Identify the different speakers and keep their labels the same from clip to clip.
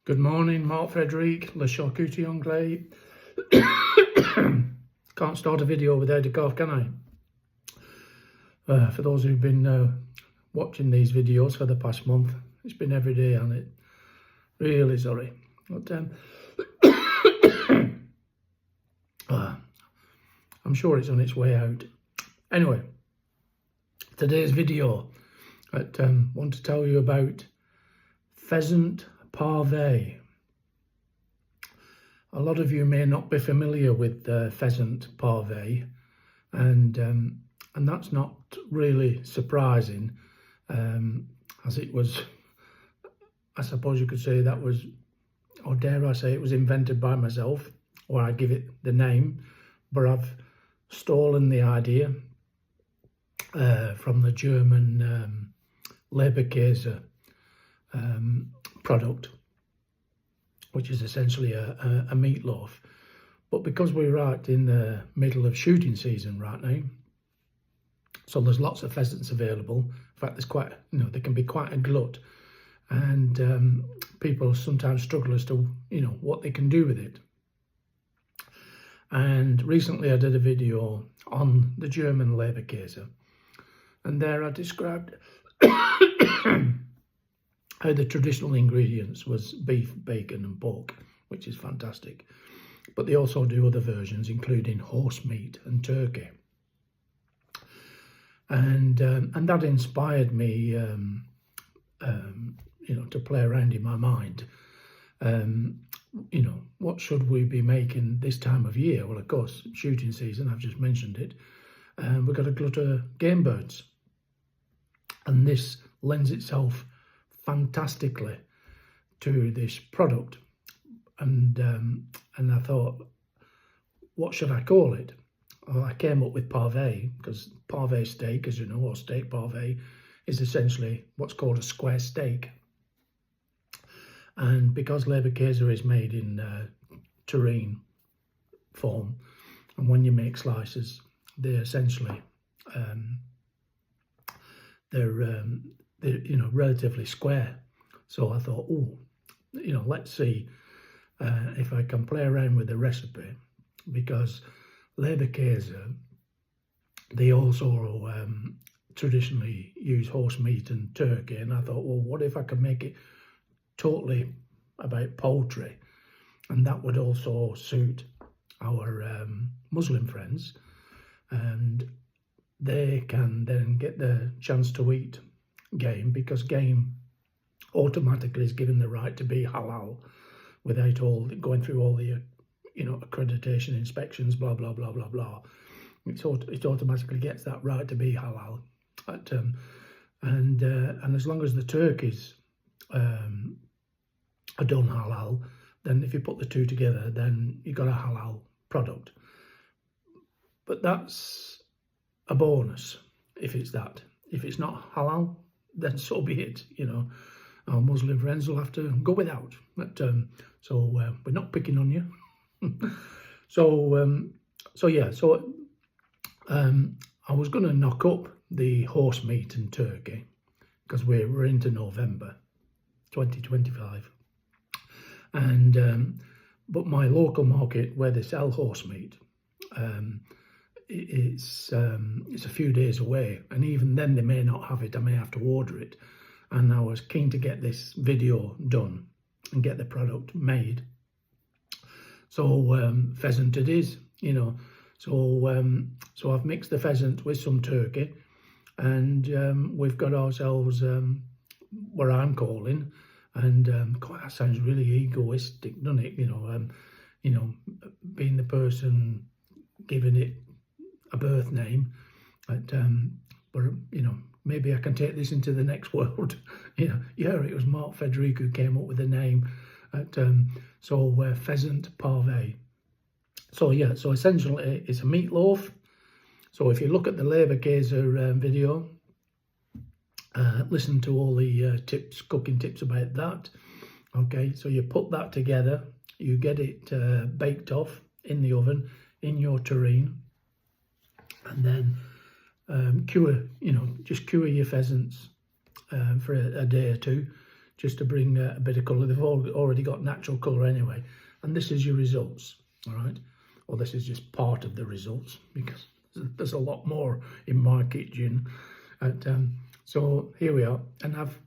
Speaker 1: Good morning, Marc Frederic, Le Charcuterie Anglais. Can't start a video without a cough, can I? For those who've been watching these videos for the past month, it's been every day on it. Really sorry. But I'm sure it's on its way out. Anyway, today's video, I want to tell you about Pheasant Pave. A lot of you may not be familiar with Pheasant Pave, and that's not really surprising, as it was, I suppose you could say that was, or dare I say it was invented by myself, or I give it the name, but I've stolen the idea from the German Leberkäse product, which is essentially a meatloaf. But because we're right in the middle of shooting season right now, so there's lots of pheasants available. In fact, there's quite, there can be quite a glut, and people sometimes struggle as to, what they can do with it. And recently I did a video on the German Leberkäse, and there I described how the traditional ingredients was beef, bacon and pork, which is fantastic. But they also do other versions, including horse meat and turkey. And that inspired me, to play around in my mind. What should we be making this time of year? Well, of course, shooting season, I've just mentioned it. We've got a glut of game birds. And this lends itself fantastically to this product, and I thought, what should I call it? Well, I came up with pave, because pave steak, as you know, or steak pave, is essentially what's called a square steak. And because Leberkäse is made in terrine form, and when you make slices, they're essentially they're relatively square. So I thought, let's see if I can play around with the recipe, because Leberkäse, they also traditionally use horse meat and turkey, and I thought, well, what if I could make it totally about poultry? And that would also suit our Muslim friends, and they can then get the chance to eat game, because game automatically is given the right to be halal without going through all the accreditation inspections, blah blah blah blah blah. It automatically gets that right to be halal, and as long as the turkeys are done halal, then if you put the two together, then you got a halal product. But that's a bonus if it's that. If it's not halal, then so be it. Our Muslim friends will have to go without. But so we're not picking on you. I was going to knock up the horse meat and turkey, because we're into November 2025, and but my local market where they sell horse meat, it's a few days away, and even then they may not have it. I may have to order it, and I was keen to get this video done and get the product made. So pheasant it is, so I've mixed the pheasant with some turkey, and we've got ourselves what I'm calling, and God, that sounds really egoistic, doesn't it? Being the person giving it a birth name, but maybe I can take this into the next world. It was Marc Frederic who came up with the name. Pheasant Pave. So essentially it's a meatloaf. So if you look at the Leberkäse video, listen to all the cooking tips about that. Okay, so you put that together, you get it baked off in the oven in your terrine, and then cure your pheasants for a day or two, just to bring a bit of colour. They've already got natural colour anyway. And this is your results, all right? Well, this is just part of the results, because there's a lot more in my kitchen. And so here we are, and I've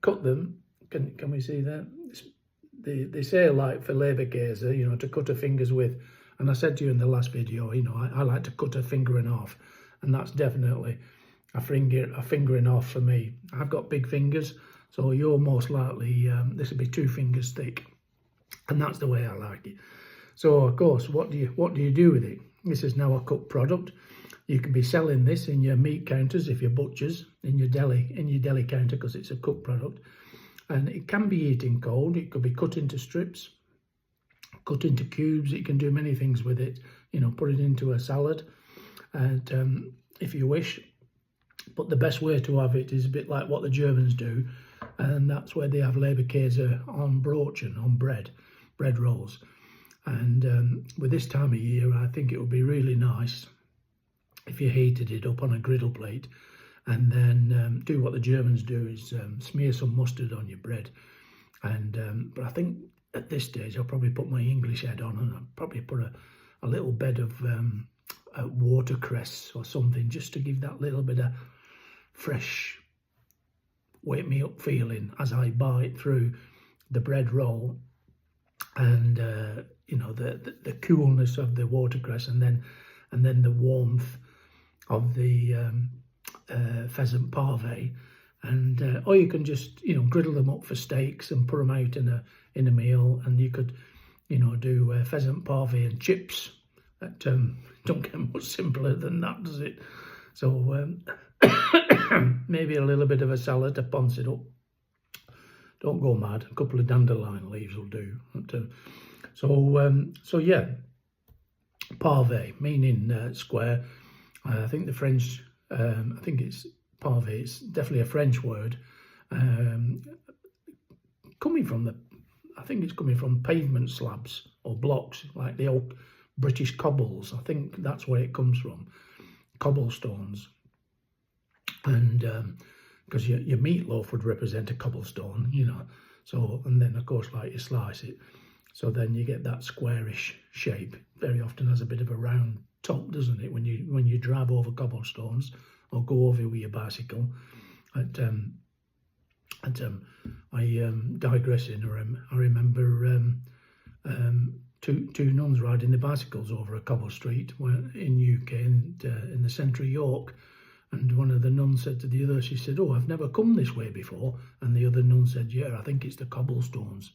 Speaker 1: cut them. Can we see that? They say, like, for leberkäse, you know, to cut a fingers with. And I said to you in the last video, you know, I like to cut a finger and half, and that's definitely a finger and half for me. I've got big fingers, so you're most likely, this will be 2 fingers thick, and that's the way I like it. So of course, what do you do with it? This is now a cooked product. You can be selling this in your meat counters if you're butchers, in your deli counter, because it's a cooked product. And it can be eaten cold. It could be cut into strips, cut into cubes. You can do many things with it. You know, put it into a salad, and if you wish. But the best way to have it is a bit like what the Germans do, and that's where they have leberkäse on brochen, on bread rolls. And with this time of year, I think it would be really nice if you heated it up on a griddle plate, and then do what the Germans do, is smear some mustard on your bread. And but I think at this stage I'll probably put my English head on, and I'll probably put a little bed of watercress or something, just to give that little bit of fresh, wake me up feeling as I bite through the bread roll. And you know, the coolness of the watercress, and then the warmth of the pheasant pave. And or you can just, you know, griddle them up for steaks and put them out in a meal. And you could, you know, do pheasant pave and chips. That don't get much simpler than that, does it? So maybe a little bit of a salad to ponce it up. Don't go mad. A couple of dandelion leaves will do. But, so yeah, pave, meaning square. I think the French, I think it's pave. It's definitely a French word. Coming from I think it's coming from pavement slabs or blocks, like the old British cobbles. I think that's where it comes from, cobblestones. And because your meatloaf would represent a cobblestone, you know. So, and then of course, like, you slice it, so then you get that squarish shape. Very often has a bit of a round top, doesn't it, when you drive over cobblestones or go over with your bicycle. I digressing. I remember two nuns riding their bicycles over a cobble street in UK, in the centre of York. And one of the nuns said to the other, she said, "Oh, I've never come this way before." And the other nun said, "Yeah, I think it's the cobblestones."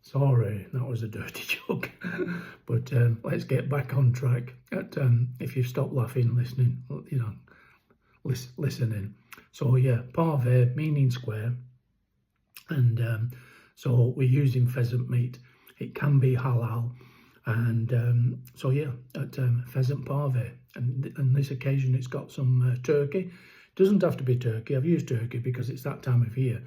Speaker 1: Sorry, that was a dirty joke. But let's get back on track. If you've stopped laughing, listening, you know, listening. So yeah, pave, meaning square. And so we're using pheasant meat. It can be halal. And so yeah, pheasant pave. And on this occasion, it's got some turkey. It doesn't have to be turkey. I've used turkey because it's that time of year,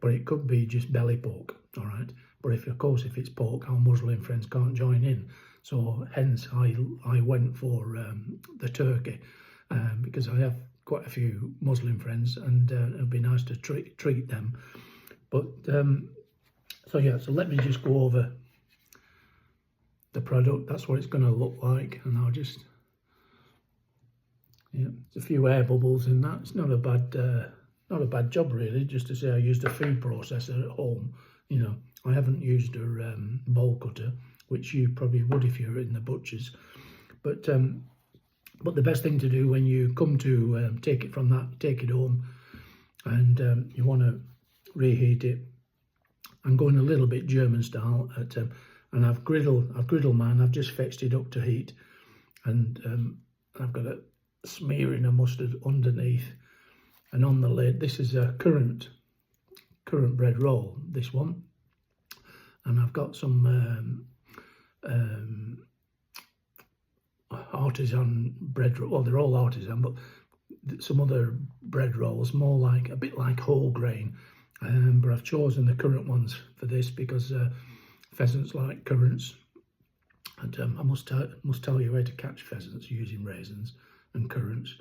Speaker 1: but it could be just belly pork, all right? But if it's pork, our Muslim friends can't join in. So hence I went for the turkey, because I have quite a few Muslim friends, and it'd be nice to treat them. But so yeah, so let me just go over the product. That's what it's going to look like, and I'll just, yeah, there's a few air bubbles in that. It's not a bad job really, just to say I used a food processor at home. You know, I haven't used a bowl cutter, which you probably would if you're in the butcher's. But the best thing to do when you come to take it from that, take it home, and you want to reheat it. I'm going a little bit German style, and I've griddled mine. I've just fetched it up to heat, and I've got a smearing of mustard underneath, and on the lid. This is a current bread roll, this one, and I've got some artisan bread. Well, they're all artisan, but some other bread rolls, more like a bit like whole grain. But I've chosen the currant ones for this because pheasants like currants, and I must tell you where to catch pheasants using raisins and currants.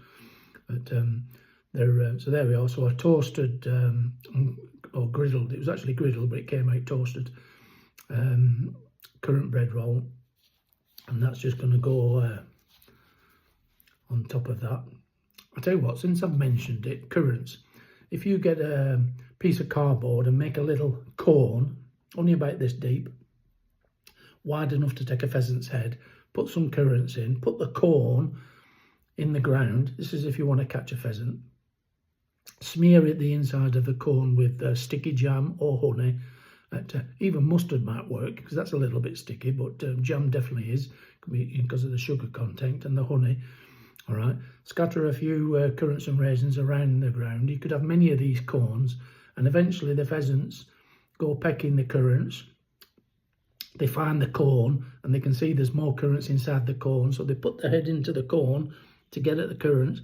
Speaker 1: But so there we are. So I toasted or griddled. It was actually griddled, but it came out toasted. Currant bread roll, and that's just going to go on top of that. I'll tell you what, since I've mentioned it, currants, if you get a piece of cardboard and make a little cone, only about this deep, wide enough to take a pheasant's head, put some currants in, put the cone in the ground. This is if you want to catch a pheasant. Smear it the inside of the cone with sticky jam or honey. Even mustard might work, because that's a little bit sticky, but jam definitely is, because of the sugar content and the honey. All right, scatter a few currants and raisins around the ground. You could have many of these cones, and eventually the pheasants go pecking the currants. They find the cone, and they can see there's more currants inside the cone, so they put their head into the cone to get at the currants,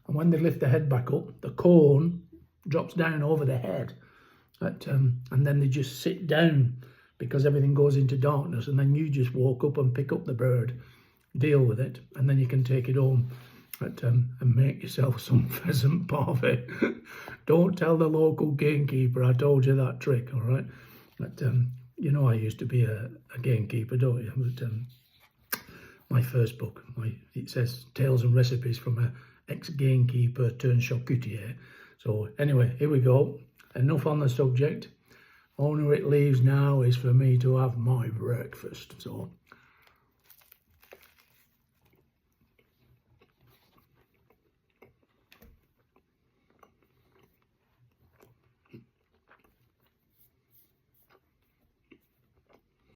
Speaker 1: and when they lift the head back up, the cone drops down over the head. And then they just sit down, because everything goes into darkness, and then you just walk up and pick up the bird, deal with it, and then you can take it home and make yourself some pheasant pave. Don't tell the local gamekeeper I told you that trick, all right? But you know I used to be a gamekeeper, don't you? But, my first book, it says Tales and Recipes from an ex-gamekeeper turned charcutier. So anyway, here we go. Enough on the subject. Only it leaves now is for me to have my breakfast. So